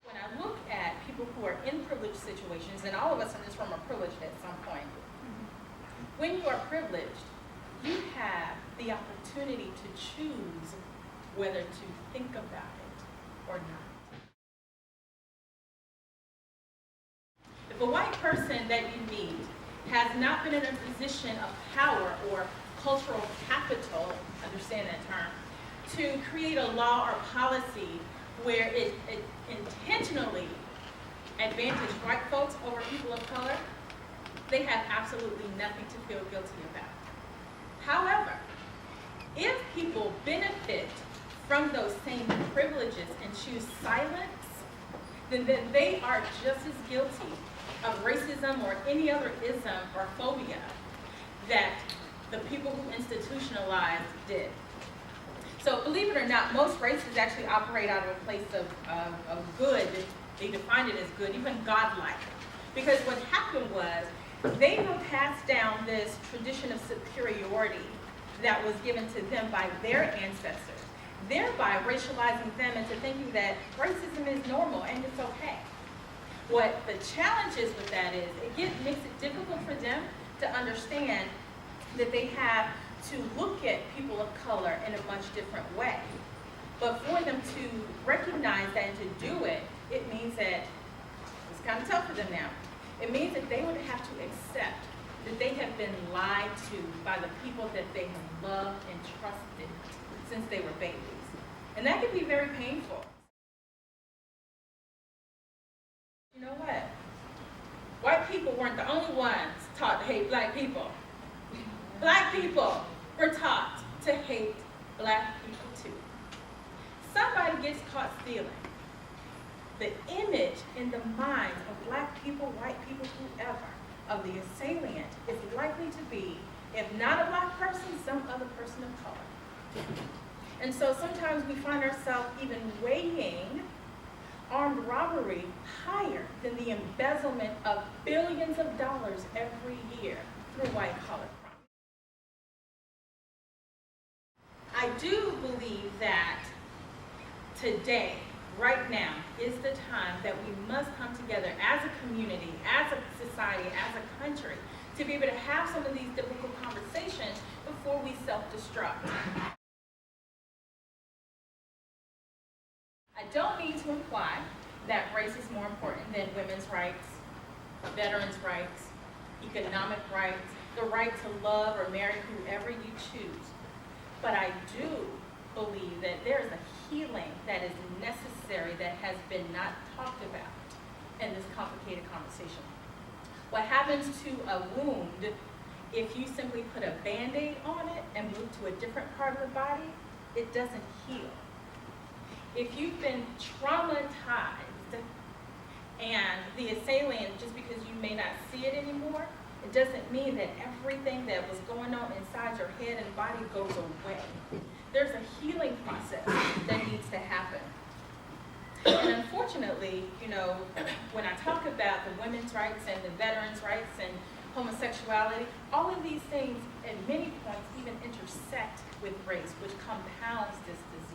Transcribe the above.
When I look at people who are in privileged situations, and all of us in this room are privileged at some point, when you are privileged, you have the opportunity to choose whether to think about it or not. If a white person that you meet has not been in a position of power or cultural capital, understand that term, to create a law or policy where it intentionally advantaged white folks over people of color, they have absolutely nothing to feel guilty about. However, if people benefit from those same privileges and choose silence, then they are just as guilty of racism or any other ism or phobia that the people who institutionalized did. So believe it or not, most races actually operate out of a place of good. They defined it as good, even godlike. Because what happened was they were passed down this tradition of superiority that was given to them by their ancestors, thereby racializing them into thinking that racism is normal and it's okay. What the challenge is with that is it makes it difficult for them to understand that they have to look at people of color in a much different way. But for them to recognize that and to do it, it means that it's kind of tough for them now. It means that they would have to accept that they have been lied to by the people that they have loved and trusted since they were babies. And that can be very painful. You know what? White people weren't the only ones taught to hate black people. Black people were taught to hate black people too. Somebody gets caught stealing. The image in the minds of black people, white people, whoever, of the assailant is likely to be, if not a black person, some other person of color. And so sometimes we find ourselves even weighing armed robbery higher than the embezzlement of billions of dollars every year through white-collar crime. I do believe that today, right now, is the time that we must come together as a community, as a society, as a country, to be able to have some of these difficult conversations before we self-destruct. I don't mean to imply that race is more important than women's rights, veterans' rights, economic rights, the right to love or marry whoever you choose. But I do believe that there is a healing that is necessary that has been not talked about in this complicated conversation. What happens to a wound if you simply put a Band-Aid on it and move to a different part of the body? It doesn't heal. If you've been traumatized and the assailant, just because you may not see it anymore, it doesn't mean that everything that was going on inside your head and body goes away. There's a healing process that needs to happen. And unfortunately, you know, when I talk about the women's rights and the veterans' rights and homosexuality, all of these things at many points even intersect with race, which compounds this disease.